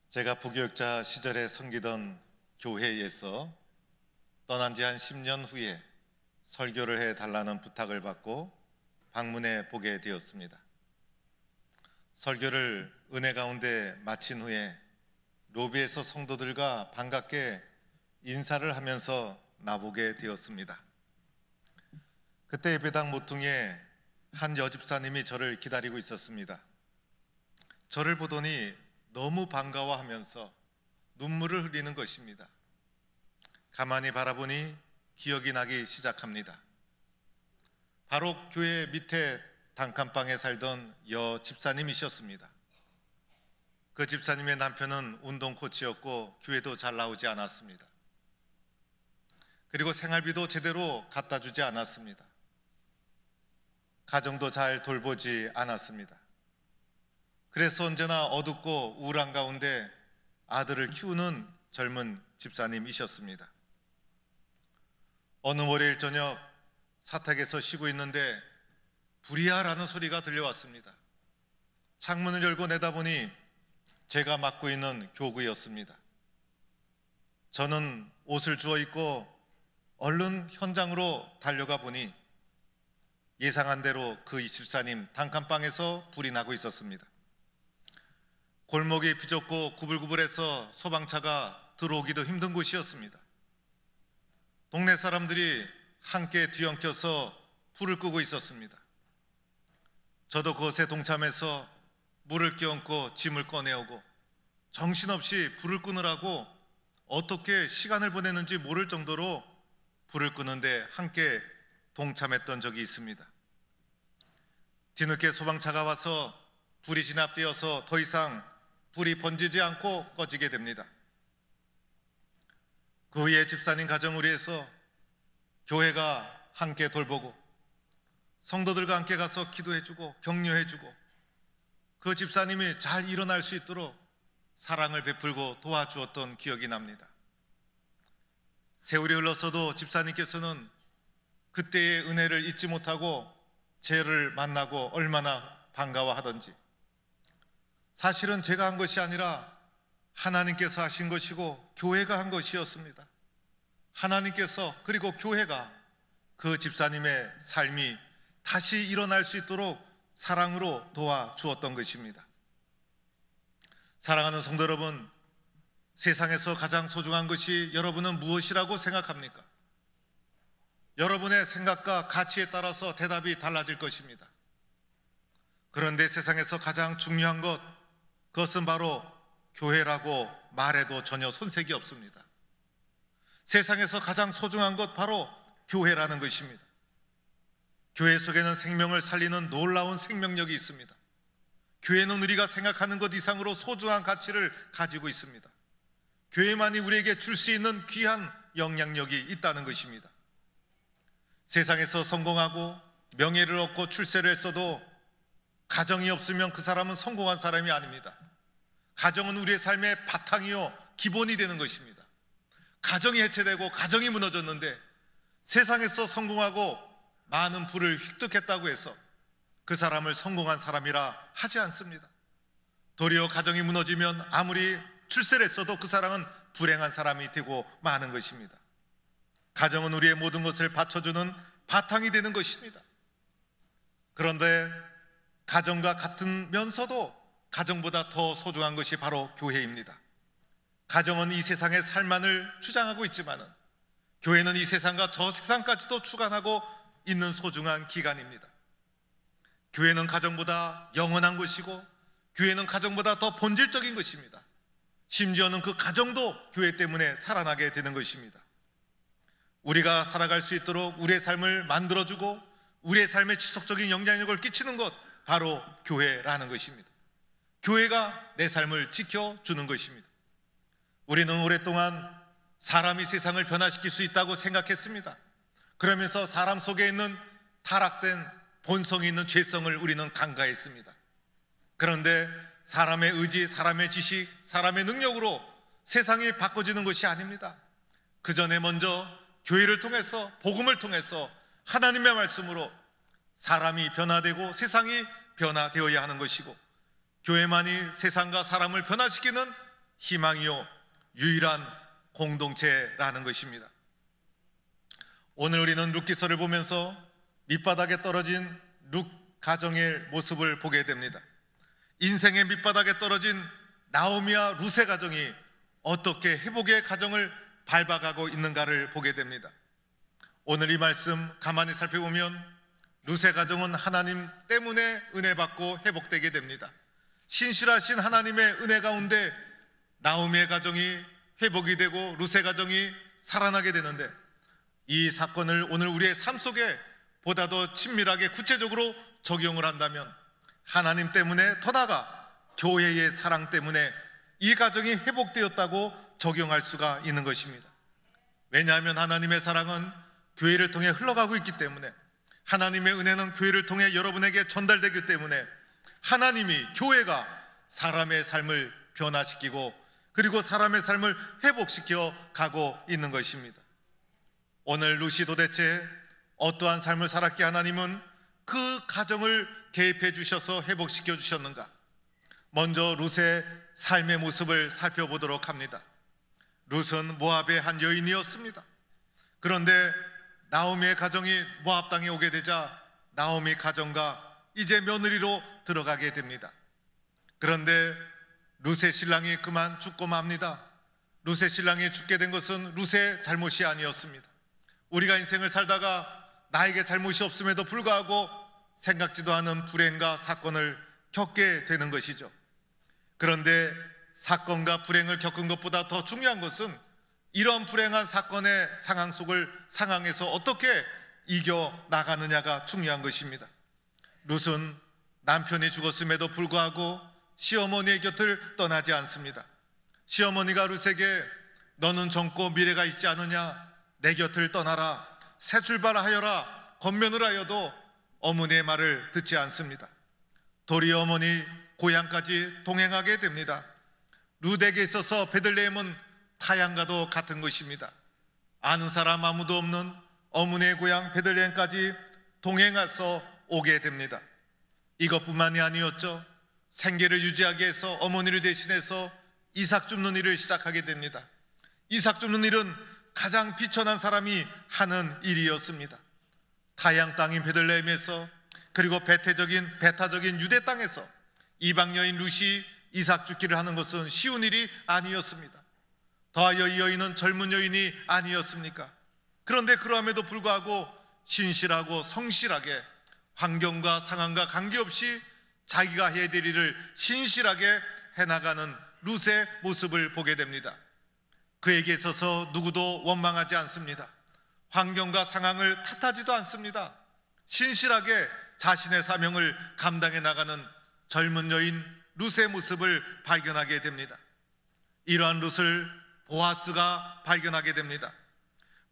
제가 부교육자 시절에 섬기던 교회에서 떠난 지 한 10년 후에 설교를 해달라는 부탁을 받고 방문해 보게 되었습니다. 설교를 은혜 가운데 마친 후에 로비에서 성도들과 반갑게 인사를 하면서 나보게 되었습니다. 그때 예배당 모퉁이에 한 여집사님이 저를 기다리고 있었습니다. 저를 보더니 너무 반가워하면서 눈물을 흘리는 것입니다. 가만히 바라보니 기억이 나기 시작합니다. 바로 교회 밑에 단칸방에 살던 여 집사님이셨습니다. 그 집사님의 남편은 운동 코치였고 교회도 잘 나오지 않았습니다. 그리고 생활비도 제대로 갖다 주지 않았습니다. 가정도 잘 돌보지 않았습니다. 그래서 언제나 어둡고 우울한 가운데 아들을 키우는 젊은 집사님이셨습니다. 어느 월요일 저녁 사택에서 쉬고 있는데 불이야라는 소리가 들려왔습니다. 창문을 열고 내다보니 제가 맡고 있는 교구였습니다. 저는 옷을 주워 입고 얼른 현장으로 달려가 보니 예상한 대로 그 집사님 단칸방에서 불이 나고 있었습니다. 골목이 비좁고 구불구불해서 소방차가 들어오기도 힘든 곳이었습니다. 동네 사람들이 함께 뒤엉켜서 불을 끄고 있었습니다. 저도 그것에 동참해서 물을 끼얹고 짐을 꺼내오고 정신없이 불을 끄느라고 어떻게 시간을 보내는지 모를 정도로 불을 끄는데 함께 동참했던 적이 있습니다. 뒤늦게 소방차가 와서 불이 진압되어서 더 이상 불이 번지지 않고 꺼지게 됩니다. 그 후에 집사님 가정을 위해서 교회가 함께 돌보고 성도들과 함께 가서 기도해주고 격려해주고 그 집사님이 잘 일어날 수 있도록 사랑을 베풀고 도와주었던 기억이 납니다. 세월이 흘렀어도 집사님께서는 그때의 은혜를 잊지 못하고 저를 만나고 얼마나 반가워하던지, 사실은 제가 한 것이 아니라 하나님께서 하신 것이고 교회가 한 것이었습니다. 하나님께서 그리고 교회가 그 집사님의 삶이 다시 일어날 수 있도록 사랑으로 도와주었던 것입니다. 사랑하는 성도 여러분, 세상에서 가장 소중한 것이 여러분은 무엇이라고 생각합니까? 여러분의 생각과 가치에 따라서 대답이 달라질 것입니다. 그런데 세상에서 가장 중요한 것, 그것은 바로 교회라고 말해도 전혀 손색이 없습니다. 세상에서 가장 소중한 것 바로 교회라는 것입니다. 교회 속에는 생명을 살리는 놀라운 생명력이 있습니다. 교회는 우리가 생각하는 것 이상으로 소중한 가치를 가지고 있습니다. 교회만이 우리에게 줄 수 있는 귀한 영향력이 있다는 것입니다. 세상에서 성공하고 명예를 얻고 출세를 했어도 가정이 없으면 그 사람은 성공한 사람이 아닙니다. 가정은 우리의 삶의 바탕이요 기본이 되는 것입니다. 가정이 해체되고 가정이 무너졌는데 세상에서 성공하고 많은 부를 획득했다고 해서 그 사람을 성공한 사람이라 하지 않습니다. 도리어 가정이 무너지면 아무리 출세를 했어도 그 사람은 불행한 사람이 되고 마는 것입니다. 가정은 우리의 모든 것을 받쳐주는 바탕이 되는 것입니다. 그런데 가정과 같으면서도 가정보다 더 소중한 것이 바로 교회입니다. 가정은 이 세상의 삶만을 주장하고 있지만 교회는 이 세상과 저 세상까지도 주관하고 있는 소중한 기관입니다. 교회는 가정보다 영원한 것이고 교회는 가정보다 더 본질적인 것입니다. 심지어는 그 가정도 교회 때문에 살아나게 되는 것입니다. 우리가 살아갈 수 있도록 우리의 삶을 만들어주고 우리의 삶에 지속적인 영향력을 끼치는 것, 바로 교회라는 것입니다. 교회가 내 삶을 지켜주는 것입니다. 우리는 오랫동안 사람이 세상을 변화시킬 수 있다고 생각했습니다. 그러면서 사람 속에 있는 타락된 본성이 있는 죄성을 우리는 간과했습니다. 그런데 사람의 의지, 사람의 지식, 사람의 능력으로 세상이 바꿔지는 것이 아닙니다. 그 전에 먼저 교회를 통해서, 복음을 통해서 하나님의 말씀으로 사람이 변화되고 세상이 변화되어야 하는 것이고, 교회만이 세상과 사람을 변화시키는 희망이요 유일한 공동체라는 것입니다. 오늘 우리는 룻기서를 보면서 밑바닥에 떨어진 룻 가정의 모습을 보게 됩니다. 인생의 밑바닥에 떨어진 나오미와 룻의 가정이 어떻게 회복의 가정을 밟아가고 있는가를 보게 됩니다. 오늘 이 말씀 가만히 살펴보면 룻의 가정은 하나님 때문에 은혜 받고 회복되게 됩니다. 신실하신 하나님의 은혜 가운데 나오미의 가정이 회복이 되고 룻의 가정이 살아나게 되는데, 이 사건을 오늘 우리의 삶 속에 보다 더 친밀하게 구체적으로 적용을 한다면 하나님 때문에, 더 나아가 교회의 사랑 때문에 이 가정이 회복되었다고 적용할 수가 있는 것입니다. 왜냐하면 하나님의 사랑은 교회를 통해 흘러가고 있기 때문에, 하나님의 은혜는 교회를 통해 여러분에게 전달되기 때문에 하나님이, 교회가 사람의 삶을 변화시키고 그리고 사람의 삶을 회복시켜 가고 있는 것입니다. 오늘 룻이 도대체 어떠한 삶을 살았기에 하나님은 그 가정을 개입해 주셔서 회복시켜 주셨는가? 먼저 룻의 삶의 모습을 살펴보도록 합니다. 룻은 모압의 한 여인이었습니다. 그런데 나오미의 가정이 모압 땅에 오게 되자 나오미 가정과 이제 며느리로 들어가게 됩니다. 그런데 룻의 신랑이 그만 죽고 맙니다. 룻의 신랑이 죽게 된 것은 룻의 잘못이 아니었습니다. 우리가 인생을 살다가 나에게 잘못이 없음에도 불구하고 생각지도 않은 불행과 사건을 겪게 되는 것이죠. 그런데 사건과 불행을 겪은 것보다 더 중요한 것은 이런 불행한 사건의 상황에서 어떻게 이겨나가느냐가 중요한 것입니다. 룻은 남편이 죽었음에도 불구하고 시어머니의 곁을 떠나지 않습니다. 시어머니가 룻에게 너는 젊고 미래가 있지 않으냐, 내 곁을 떠나라, 새 출발하여라 권면을 하여도 어머니의 말을 듣지 않습니다. 도리어 어머니 고향까지 동행하게 됩니다. 룻에게 있어서 베들레헴은 타향과도 같은 것입니다. 아는 사람 아무도 없는 어머니의 고향 베들레헴까지 동행해서 오게 됩니다. 이것뿐만이 아니었죠. 생계를 유지하기 위해서 어머니를 대신해서 이삭 줍는 일을 시작하게 됩니다. 이삭 줍는 일은 가장 비천한 사람이 하는 일이었습니다. 타향 땅인 베들레헴에서, 그리고 배타적인 유대 땅에서 이방 여인 룻이 이삭 줍기를 하는 것은 쉬운 일이 아니었습니다. 더하여 이 여인은 젊은 여인이 아니었습니까? 그런데 그럼에도 불구하고 신실하고 성실하게 환경과 상황과 관계없이 자기가 해야 될 일을 신실하게 해나가는 룻의 모습을 보게 됩니다. 그에게 있어서 누구도 원망하지 않습니다. 환경과 상황을 탓하지도 않습니다. 신실하게 자신의 사명을 감당해 나가는 젊은 여인 룻의 모습을 발견하게 됩니다. 이러한 룻을 보아스가 발견하게 됩니다.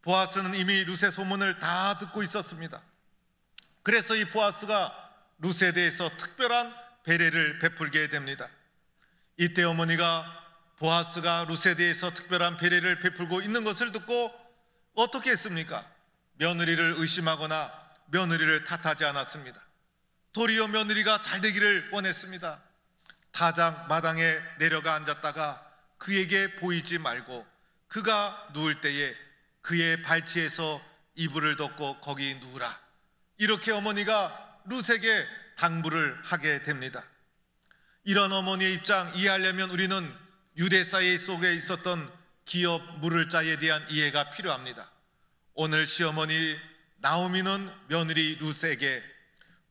보아스는 이미 룻의 소문을 다 듣고 있었습니다. 그래서 이 보아스가 룻에 대해서 특별한 배려를 베풀게 됩니다. 이때 어머니가 보아스가 룻에 대해서 특별한 배려를 베풀고 있는 것을 듣고 어떻게 했습니까? 며느리를 의심하거나 며느리를 탓하지 않았습니다. 도리어 며느리가 잘 되기를 원했습니다. 타작 마당에 내려가 앉았다가 그에게 보이지 말고 그가 누울 때에 그의 발치에서 이불을 덮고 거기 누우라, 이렇게 어머니가 룻에게 당부를 하게 됩니다. 이런 어머니의 입장 이해하려면 우리는 유대사회 속에 있었던 기업 물을 자에 대한 이해가 필요합니다. 오늘 시어머니 나오미는 며느리 룻에게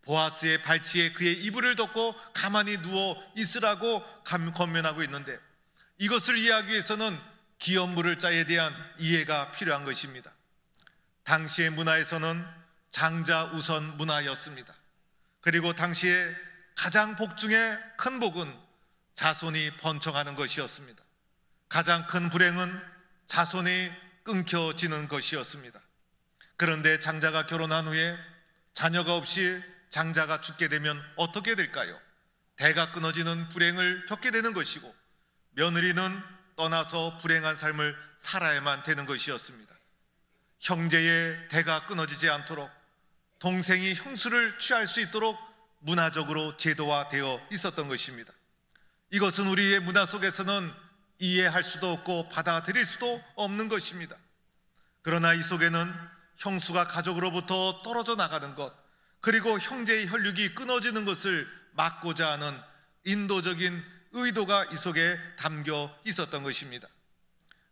보아스의 발치에 그의 이불을 덮고 가만히 누워 있으라고 권면하고 있는데, 이것을 이해하기 위해서는 기업 물을 자에 대한 이해가 필요한 것입니다. 당시의 문화에서는 장자 우선 문화였습니다. 그리고 당시에 가장 복 중에 큰 복은 자손이 번창하는 것이었습니다. 가장 큰 불행은 자손이 끊겨지는 것이었습니다. 그런데 장자가 결혼한 후에 자녀가 없이 장자가 죽게 되면 어떻게 될까요? 대가 끊어지는 불행을 겪게 되는 것이고, 며느리는 떠나서 불행한 삶을 살아야만 되는 것이었습니다. 형제의 대가 끊어지지 않도록, 동생이 형수를 취할 수 있도록 문화적으로 제도화되어 있었던 것입니다. 이것은 우리의 문화 속에서는 이해할 수도 없고 받아들일 수도 없는 것입니다. 그러나 이 속에는 형수가 가족으로부터 떨어져 나가는 것, 그리고 형제의 혈육이 끊어지는 것을 막고자 하는 인도적인 의도가 이 속에 담겨 있었던 것입니다.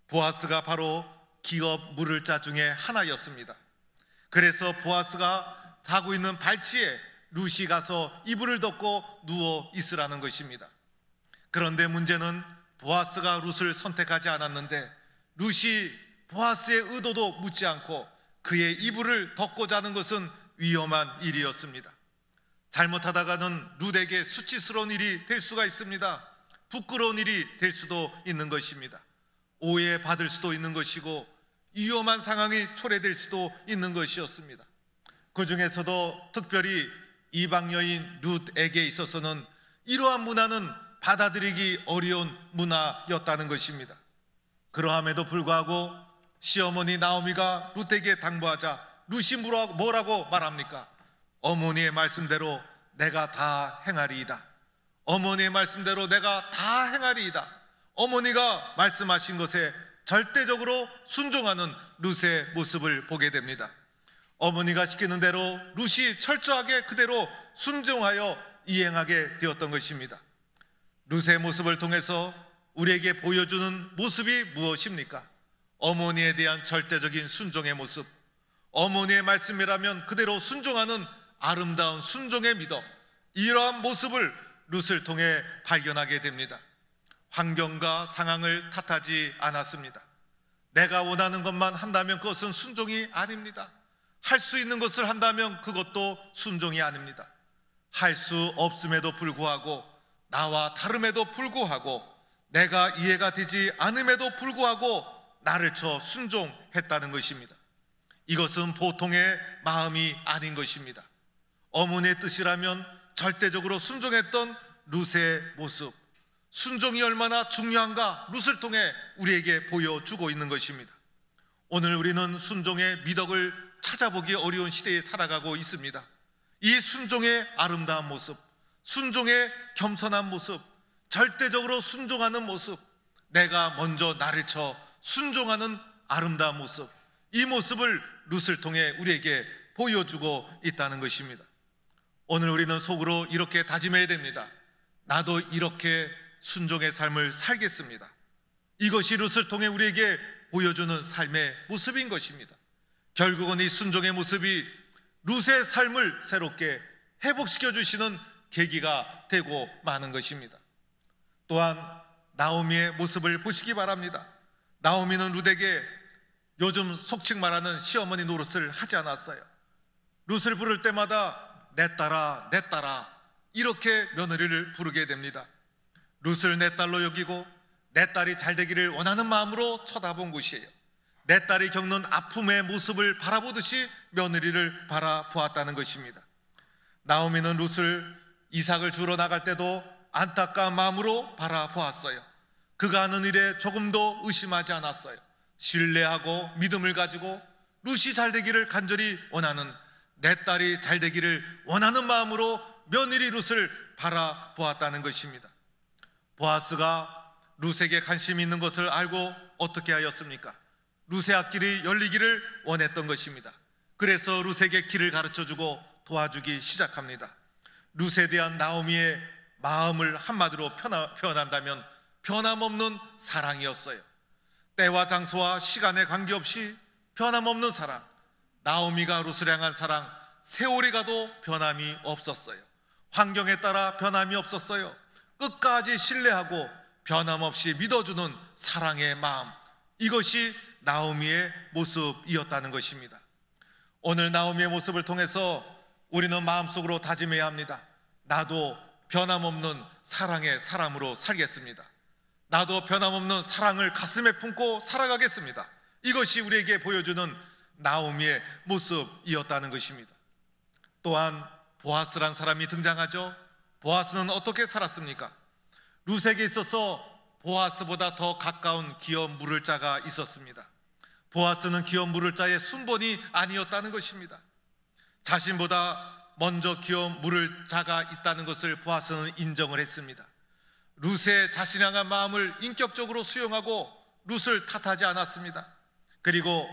보아스가 바로 기업 물을 자 중에 하나였습니다. 그래서 보아스가 자고 있는 발치에 룻이 가서 이불을 덮고 누워 있으라는 것입니다. 그런데 문제는 보아스가 룻을 선택하지 않았는데 룻이 보아스의 의도도 묻지 않고 그의 이불을 덮고 자는 것은 위험한 일이었습니다. 잘못하다가는 룻에게 수치스러운 일이 될 수가 있습니다. 부끄러운 일이 될 수도 있는 것입니다. 오해받을 수도 있는 것이고 위험한 상황이 초래될 수도 있는 것이었습니다. 그 중에서도 특별히 이방 여인 룻에게 있어서는 이러한 문화는 받아들이기 어려운 문화였다는 것입니다. 그러함에도 불구하고 시어머니 나오미가 룻에게 당부하자 룻이 뭐라고 말합니까? 어머니의 말씀대로 내가 다 행하리이다. 어머니의 말씀대로 내가 다 행하리이다. 어머니가 말씀하신 것에 절대적으로 순종하는 룻의 모습을 보게 됩니다. 어머니가 시키는 대로 룻이 철저하게 그대로 순종하여 이행하게 되었던 것입니다. 룻의 모습을 통해서 우리에게 보여주는 모습이 무엇입니까? 어머니에 대한 절대적인 순종의 모습, 어머니의 말씀이라면 그대로 순종하는 아름다운 순종의 믿음, 이러한 모습을 룻을 통해 발견하게 됩니다. 환경과 상황을 탓하지 않았습니다. 내가 원하는 것만 한다면 그것은 순종이 아닙니다. 할 수 있는 것을 한다면 그것도 순종이 아닙니다. 할 수 없음에도 불구하고, 나와 다름에도 불구하고, 내가 이해가 되지 않음에도 불구하고 나를 쳐 순종했다는 것입니다. 이것은 보통의 마음이 아닌 것입니다. 어머니의 뜻이라면 절대적으로 순종했던 룻의 모습, 순종이 얼마나 중요한가 룻을 통해 우리에게 보여주고 있는 것입니다. 오늘 우리는 순종의 미덕을 찾아보기 어려운 시대에 살아가고 있습니다. 이 순종의 아름다운 모습, 순종의 겸손한 모습, 절대적으로 순종하는 모습, 내가 먼저 나를 쳐 순종하는 아름다운 모습, 이 모습을 룻을 통해 우리에게 보여주고 있다는 것입니다. 오늘 우리는 속으로 이렇게 다짐해야 됩니다. 나도 이렇게 순종의 삶을 살겠습니다. 이것이 룻을 통해 우리에게 보여주는 삶의 모습인 것입니다. 결국은 이 순종의 모습이 룻의 삶을 새롭게 회복시켜 주시는 계기가 되고 마는 것입니다. 또한 나오미의 모습을 보시기 바랍니다. 나오미는 룻에게 요즘 속칭 말하는 시어머니 노릇을 하지 않았어요. 룻을 부를 때마다 내 딸아, 내 딸아, 이렇게 며느리를 부르게 됩니다. 룻을 내 딸로 여기고 내 딸이 잘 되기를 원하는 마음으로 쳐다본 곳이에요. 내 딸이 겪는 아픔의 모습을 바라보듯이 며느리를 바라보았다는 것입니다. 나오미는 룻을 이삭을 주러 나갈 때도 안타까운 마음으로 바라보았어요. 그가 하는 일에 조금도 의심하지 않았어요. 신뢰하고 믿음을 가지고 룻이 잘 되기를 간절히 원하는, 내 딸이 잘 되기를 원하는 마음으로 며느리 룻을 바라보았다는 것입니다. 보아스가 룻에게 관심이 있는 것을 알고 어떻게 하였습니까? 룻의 앞길이 열리기를 원했던 것입니다. 그래서 룻에게 길을 가르쳐주고 도와주기 시작합니다. 룻에 대한 나오미의 마음을 한마디로 표현한다면 변함없는 사랑이었어요. 때와 장소와 시간에 관계없이 변함없는 사랑, 나오미가 룻을 향한 사랑, 세월이 가도 변함이 없었어요. 환경에 따라 변함이 없었어요. 끝까지 신뢰하고 변함없이 믿어주는 사랑의 마음, 이것이 나오미의 모습이었다는 것입니다. 오늘 나오미의 모습을 통해서 우리는 마음속으로 다짐해야 합니다. 나도 변함없는 사랑의 사람으로 살겠습니다. 나도 변함없는 사랑을 가슴에 품고 살아가겠습니다. 이것이 우리에게 보여주는 나오미의 모습이었다는 것입니다. 또한 보아스란 사람이 등장하죠. 보아스는 어떻게 살았습니까? 룻에게 있어서 보아스보다 더 가까운 기업 물을 자가 있었습니다. 보아스는 기업 물을 자의 순번이 아니었다는 것입니다. 자신보다 먼저 기업 물을 자가 있다는 것을 보아스는 인정을 했습니다. 룻의 자신 향한 마음을 인격적으로 수용하고 룻을 탓하지 않았습니다. 그리고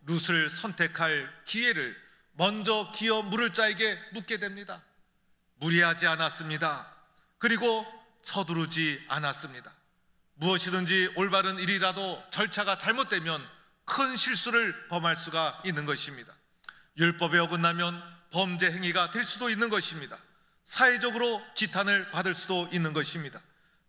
룻을 선택할 기회를 먼저 기어 물을 자에게 묻게 됩니다. 무리하지 않았습니다. 그리고 서두르지 않았습니다. 무엇이든지 올바른 일이라도 절차가 잘못되면 큰 실수를 범할 수가 있는 것입니다. 율법에 어긋나면 범죄 행위가 될 수도 있는 것입니다. 사회적으로 지탄을 받을 수도 있는 것입니다.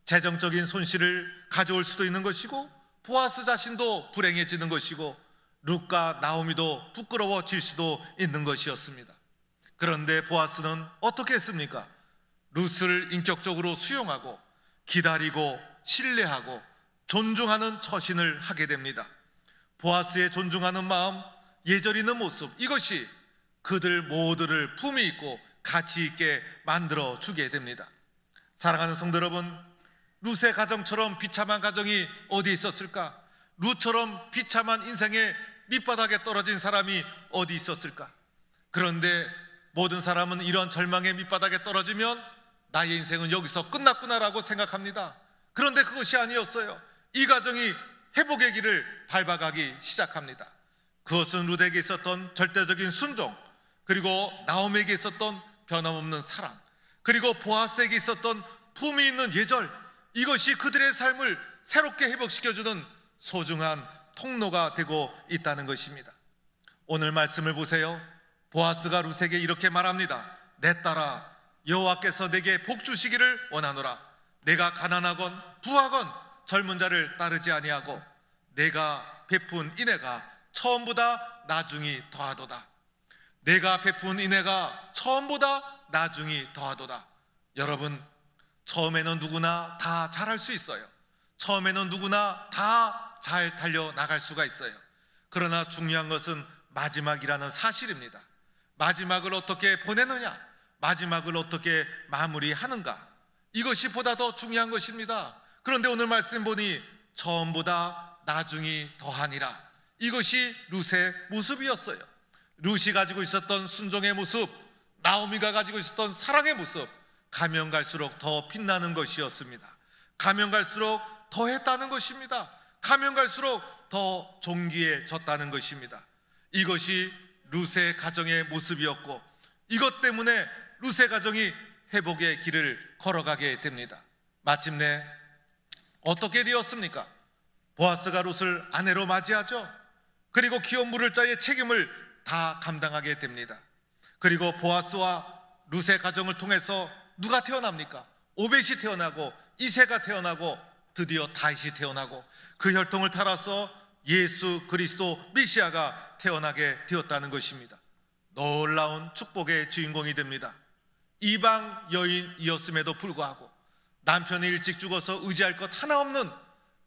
재정적인 손실을 가져올 수도 있는 것이고, 보아스 자신도 불행해지는 것이고, 룻과 나오미도 부끄러워질 수도 있는 것이었습니다. 그런데 보아스는 어떻게 했습니까? 룻을 인격적으로 수용하고 기다리고 신뢰하고 존중하는 처신을 하게 됩니다. 보아스의 존중하는 마음, 예절있는 모습, 이것이 그들 모두를 품위 있고 가치 있게 만들어 주게 됩니다. 사랑하는 성도 여러분, 룻의 가정처럼 비참한 가정이 어디 있었을까? 룻처럼 비참한 인생의 밑바닥에 떨어진 사람이 어디 있었을까? 그런데 모든 사람은 이런 절망의 밑바닥에 떨어지면 나의 인생은 여기서 끝났구나라고 생각합니다. 그런데 그것이 아니었어요. 이 가정이 회복의 길을 밟아가기 시작합니다. 그것은 룻에게 있었던 절대적인 순종, 그리고 나오미에게 있었던 변함없는 사랑, 그리고 보아스에게 있었던 품위 있는 예절, 이것이 그들의 삶을 새롭게 회복시켜주는 소중한 통로가 되고 있다는 것입니다. 오늘 말씀을 보세요. 보아스가 룻에게 이렇게 말합니다. 내 딸아, 여호와께서 내게 복 주시기를 원하노라. 내가 가난하건 부하건 젊은 자를 따르지 아니하고 내가 베푼 인애가 처음보다 나중이 더하도다. 내가 베푼 인애가 처음보다 나중이 더하도다. 여러분, 처음에는 누구나 다 잘할 수 있어요. 처음에는 누구나 다 잘 달려나갈 수가 있어요. 그러나 중요한 것은 마지막이라는 사실입니다. 마지막을 어떻게 보내느냐, 마지막을 어떻게 마무리하는가, 이것이 보다 더 중요한 것입니다. 그런데 오늘 말씀 보니 처음보다 나중이 더하니라, 이것이 룻의 모습이었어요. 룻이 가지고 있었던 순종의 모습, 나오미가 가지고 있었던 사랑의 모습, 가면 갈수록 더 빛나는 것이었습니다. 가면 갈수록 더했다는 것입니다. 가면 갈수록 더 존귀해졌다는 것입니다. 이것이 룻의 가정의 모습이었고, 이것 때문에 룻의 가정이 회복의 길을 걸어가게 됩니다. 마침내 어떻게 되었습니까? 보아스가 룻을 아내로 맞이하죠. 그리고 기업 물을 자의 책임을 다 감당하게 됩니다. 그리고 보아스와 룻의 가정을 통해서 누가 태어납니까? 오벳이 태어나고 이새가 태어나고 드디어 다윗이 태어나고 그 혈통을 따라서 예수 그리스도 메시아가 태어나게 되었다는 것입니다. 놀라운 축복의 주인공이 됩니다. 이방 여인이었음에도 불구하고 남편이 일찍 죽어서 의지할 것 하나 없는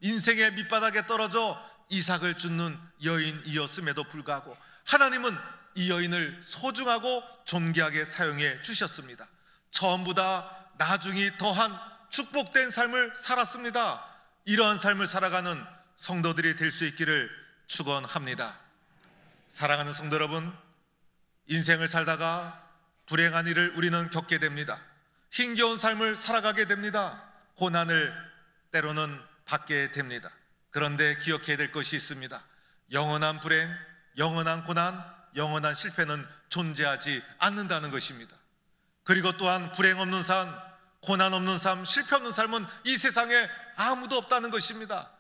인생의 밑바닥에 떨어져 이삭을 줍는 여인이었음에도 불구하고 하나님은 이 여인을 소중하고 존귀하게 사용해 주셨습니다. 처음보다 나중이 더한 축복된 삶을 살았습니다. 이러한 삶을 살아가는 성도들이 될 수 있기를 축원합니다. 사랑하는 성도 여러분, 인생을 살다가 불행한 일을 우리는 겪게 됩니다. 힘겨운 삶을 살아가게 됩니다. 고난을 때로는 받게 됩니다. 그런데 기억해야 될 것이 있습니다. 영원한 불행, 영원한 고난, 영원한 실패는 존재하지 않는다는 것입니다. 그리고 또한 불행 없는 삶, 고난 없는 삶, 실패 없는 삶은 이 세상에 아무도 없다는 것입니다.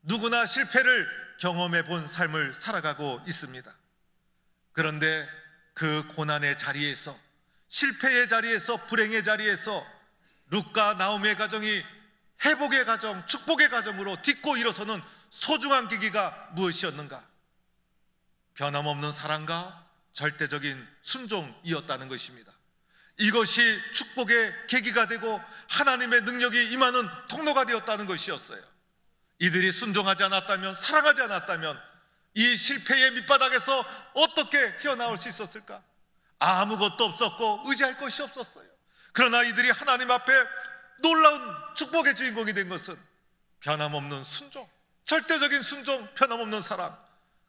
누구나 실패를 경험해 본 삶을 살아가고 있습니다. 그런데 그 고난의 자리에서, 실패의 자리에서, 불행의 자리에서 룻과 나오미의 가정이 회복의 가정, 축복의 가정으로 딛고 일어서는 소중한 계기가 무엇이었는가? 변함없는 사랑과 절대적인 순종이었다는 것입니다. 이것이 축복의 계기가 되고 하나님의 능력이 임하는 통로가 되었다는 것이었어요. 이들이 순종하지 않았다면, 사랑하지 않았다면 이 실패의 밑바닥에서 어떻게 헤어나올 수 있었을까? 아무것도 없었고 의지할 것이 없었어요. 그러나 이들이 하나님 앞에 놀라운 축복의 주인공이 된 것은 변함없는 순종, 절대적인 순종, 변함없는 사랑,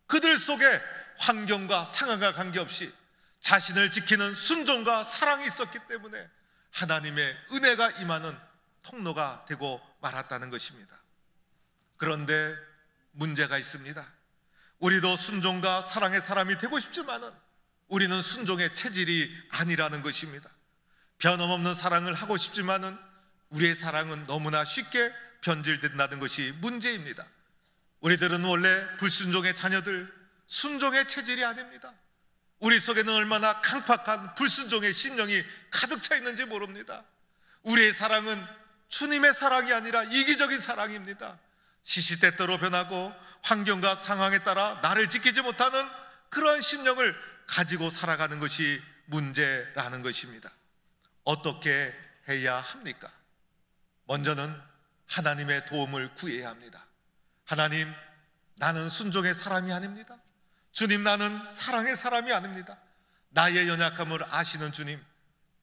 그들 속에 환경과 상황과 관계없이 자신을 지키는 순종과 사랑이 있었기 때문에 하나님의 은혜가 임하는 통로가 되고 말았다는 것입니다. 그런데 문제가 있습니다. 우리도 순종과 사랑의 사람이 되고 싶지만은 우리는 순종의 체질이 아니라는 것입니다. 변함없는 사랑을 하고 싶지만은 우리의 사랑은 너무나 쉽게 변질된다는 것이 문제입니다. 우리들은 원래 불순종의 자녀들, 순종의 체질이 아닙니다. 우리 속에는 얼마나 강팍한 불순종의 심령이 가득 차 있는지 모릅니다. 우리의 사랑은 주님의 사랑이 아니라 이기적인 사랑입니다. 시시때때로 변하고 환경과 상황에 따라 나를 지키지 못하는 그러한 심령을 가지고 살아가는 것이 문제라는 것입니다. 어떻게 해야 합니까? 먼저는 하나님의 도움을 구해야 합니다. 하나님, 나는 순종의 사람이 아닙니다. 주님, 나는 사랑의 사람이 아닙니다. 나의 연약함을 아시는 주님,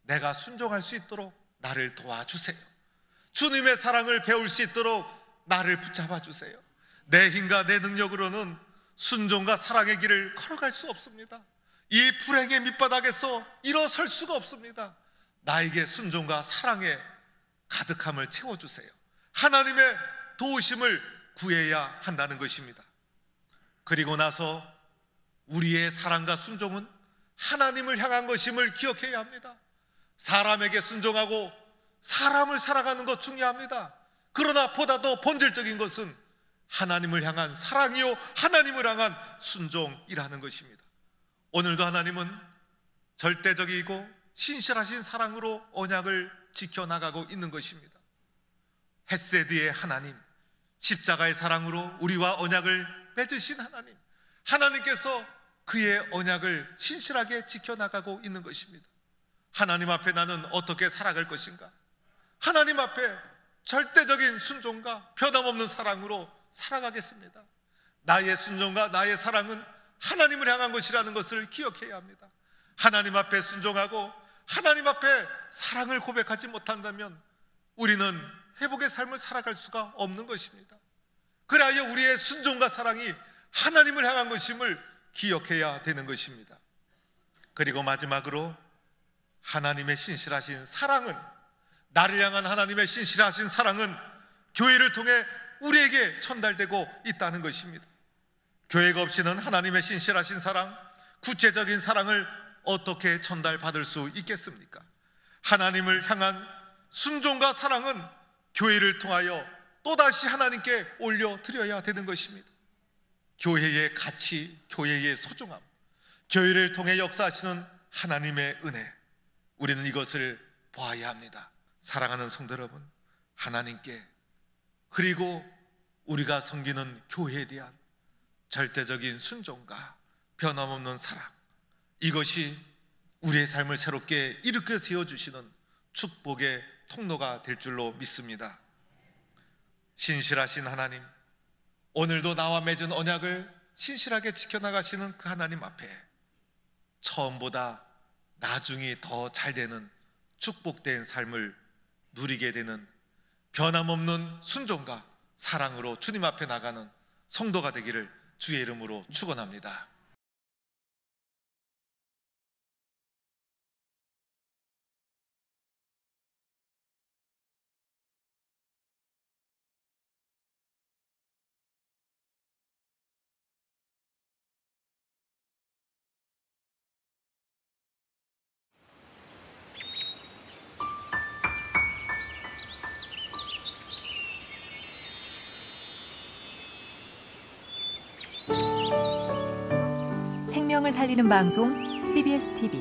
내가 순종할 수 있도록 나를 도와주세요. 주님의 사랑을 배울 수 있도록 나를 붙잡아 주세요. 내 힘과 내 능력으로는 순종과 사랑의 길을 걸어갈 수 없습니다. 이 불행의 밑바닥에서 일어설 수가 없습니다. 나에게 순종과 사랑의 가득함을 채워주세요. 하나님의 도우심을 구해야 한다는 것입니다. 그리고 나서 우리의 사랑과 순종은 하나님을 향한 것임을 기억해야 합니다. 사람에게 순종하고 사람을 살아가는 것 중요합니다. 그러나 보다 더 본질적인 것은 하나님을 향한 사랑이요 하나님을 향한 순종이라는 것입니다. 오늘도 하나님은 절대적이고 신실하신 사랑으로 언약을 지켜나가고 있는 것입니다. 헤세드의 하나님, 십자가의 사랑으로 우리와 언약을 맺으신 하나님, 하나님께서 그의 언약을 신실하게 지켜나가고 있는 것입니다. 하나님 앞에 나는 어떻게 살아갈 것인가? 하나님 앞에 절대적인 순종과 변함없는 사랑으로 살아가겠습니다. 나의 순종과 나의 사랑은 하나님을 향한 것이라는 것을 기억해야 합니다. 하나님 앞에 순종하고 하나님 앞에 사랑을 고백하지 못한다면 우리는 회복의 삶을 살아갈 수가 없는 것입니다. 그래야 우리의 순종과 사랑이 하나님을 향한 것임을 기억해야 되는 것입니다. 그리고 마지막으로 하나님의 신실하신 사랑은, 나를 향한 하나님의 신실하신 사랑은 교회를 통해 우리에게 전달되고 있다는 것입니다. 교회가 없이는 하나님의 신실하신 사랑, 구체적인 사랑을 어떻게 전달받을 수 있겠습니까? 하나님을 향한 순종과 사랑은 교회를 통하여 또다시 하나님께 올려드려야 되는 것입니다. 교회의 가치, 교회의 소중함, 교회를 통해 역사하시는 하나님의 은혜, 우리는 이것을 보아야 합니다. 사랑하는 성도 여러분, 하나님께 그리고 우리가 섬기는 교회에 대한 절대적인 순종과 변함없는 사랑, 이것이 우리의 삶을 새롭게 일으켜 세워주시는 축복의 통로가 될 줄로 믿습니다. 신실하신 하나님, 오늘도 나와 맺은 언약을 신실하게 지켜나가시는 그 하나님 앞에 처음보다 나중이 더 잘 되는 축복된 삶을 누리게 되는 변함없는 순종과 사랑으로 주님 앞에 나가는 성도가 되기를 주의 이름으로 축원합니다. 생명을 살리는 방송 CBS TV